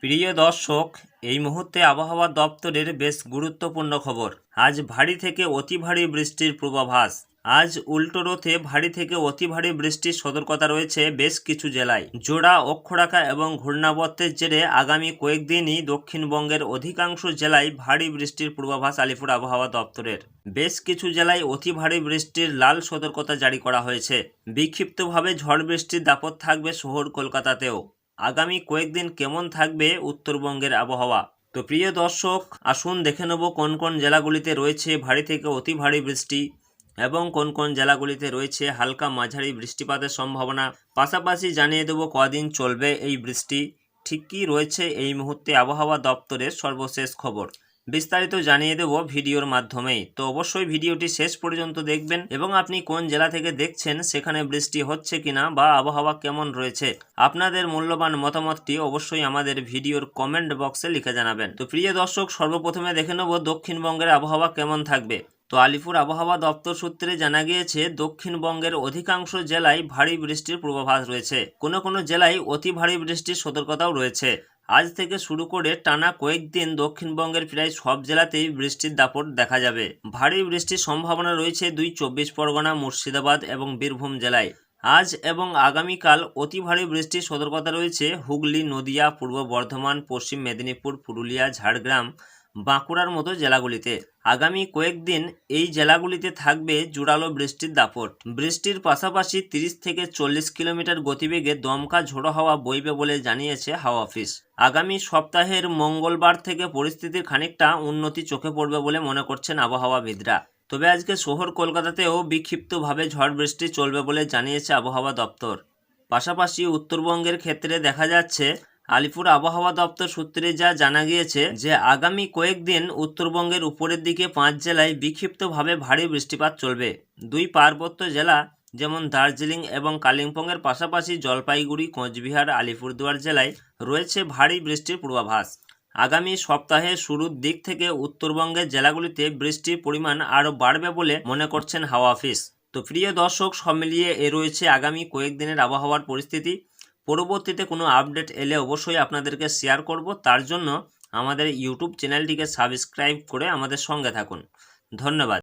প্রিয় দর্শক, এই মুহূর্তে আবহাওয়া দপ্তরের বেশ গুরুত্বপূর্ণ খবর। আজ ভারী থেকে অতি ভারী বৃষ্টির পূর্বাভাস। আজ উল্টো রথে ভারী থেকে অতি ভারী বৃষ্টির সতর্কতা রয়েছে বেশ কিছু জেলায়। জোড়া অক্ষরেখা এবং ঘূর্ণাবর্তের জেরে আগামী কয়েকদিনই দক্ষিণবঙ্গের অধিকাংশ জেলায় ভারী বৃষ্টির পূর্বাভাস আলিপুর আবহাওয়া দপ্তরের। বেশ কিছু জেলায় অতি ভারী বৃষ্টির লাল সতর্কতা জারি করা হয়েছে। বিক্ষিপ্তভাবে ঝড় বৃষ্টির দাপট থাকবে শহর কলকাতাতেও। আগামী কয়েকদিন কেমন থাকবে উত্তরবঙ্গের আবহাওয়া? তো প্রিয় দর্শক, আসুন দেখে নেব কোন কোন জেলাগুলিতে রয়েছে ভারী থেকে অতি ভারী বৃষ্টি এবং কোন কোন জেলাগুলিতে রয়েছে হালকা মাঝারি বৃষ্টিপাতের সম্ভাবনা। পাশাপাশি জানিয়ে দেব কদিন চলবে এই বৃষ্টি, ঠিক কী রয়েছে এই মুহূর্তে আবহাওয়া দপ্তরের সর্বশেষ খবর। বিস্তারিত জানিয়ে দেব ভিডিওর মাধ্যমেই। তো অবশ্যই ভিডিওটি শেষ পর্যন্ত দেখবেন এবং আপনি কোন জেলা থেকে দেখছেন, সেখানে বৃষ্টি হচ্ছে কিনা বা আবহাওয়া কেমন রয়েছে, আপনাদের মূল্যবান মতামতটি অবশ্যই আমাদের ভিডিওর কমেন্ট বক্সে লিখে জানাবেন। তো প্রিয় দর্শক, সর্বপ্রথমে দেখে নেব দক্ষিণবঙ্গের আবহাওয়া কেমন থাকবে। তো আলিপুর আবহাওয়া দপ্তর সূত্রে জানা গিয়েছে দক্ষিণবঙ্গের অধিকাংশ জেলায় ভারী বৃষ্টির পূর্বাভাস রয়েছে। কোনো কোনো জেলায় অতি ভারী বৃষ্টির সতর্কতাও রয়েছে। আজ থেকে শুরু করে টানা কয়েকদিন দক্ষিণবঙ্গের প্রায় সব জেলাতেই বৃষ্টির দাপট দেখা যাবে। ভারী বৃষ্টির সম্ভাবনা রয়েছে 24 পরগনা, মুর্শিদাবাদ এবং বীরভূম জেলায়। আজ এবং আগামীকাল অতি ভারী বৃষ্টির সতর্কতা রয়েছে হুগলি, নদিয়া, পূর্ব বর্ধমান, পশ্চিম মেদিনীপুর, পুরুলিয়া, ঝাড়গ্রাম, বাঁকুড়ার মতো জেলাগুলিতে। আগামী কয়েকদিন এই জেলাগুলিতে থাকবে জোরালো বৃষ্টির দাপট। বৃষ্টির পাশাপাশি 30 থেকে 40 কিলোমিটার গতিবেগে দমকা ঝোড়ো হাওয়া বইবে বলে জানিয়েছে হাওয়া অফিস। আগামী সপ্তাহের মঙ্গলবার থেকে পরিস্থিতির খানিকটা উন্নতি চোখে পড়বে বলে মনে করছেন আবহাওয়াবিদরা। তবে আজকে শহর কলকাতাতেও বিক্ষিপ্তভাবে ঝড় বৃষ্টি চলবে বলে জানিয়েছে আবহাওয়া দপ্তর। পাশাপাশি উত্তরবঙ্গের ক্ষেত্রে দেখা যাচ্ছে আলিপুর আবহাওয়া দপ্তর সূত্রে যা জানা গিয়েছে যে আগামী কয়েকদিন উত্তরবঙ্গের উপরের দিকে 5 জেলায় বিক্ষিপ্তভাবে ভারী বৃষ্টিপাত চলবে। 2 পার্বত্য জেলা যেমন দার্জিলিং এবং কালিম্পংয়ের পাশাপাশি জলপাইগুড়ি, কোচবিহার, আলিপুরদুয়ার জেলায় রয়েছে ভারী বৃষ্টির পূর্বাভাস। আগামী সপ্তাহের শুরুর দিক থেকে উত্তরবঙ্গের জেলাগুলিতে বৃষ্টির পরিমাণ আরও বাড়বে বলে মনে করছেন হাওয়া অফিস। তো প্রিয় দর্শক, সব মিলিয়ে রয়েছে আগামী কয়েকদিনের আবহাওয়ার পরিস্থিতি। পরবর্তীতে কোনো আপডেট এলে অবশ্যই আপনাদেরকে শেয়ার করব। তার জন্য আমাদের ইউটিউব চ্যানেলটিকে সাবস্ক্রাইব করে আমাদের সঙ্গে থাকুন। ধন্যবাদ।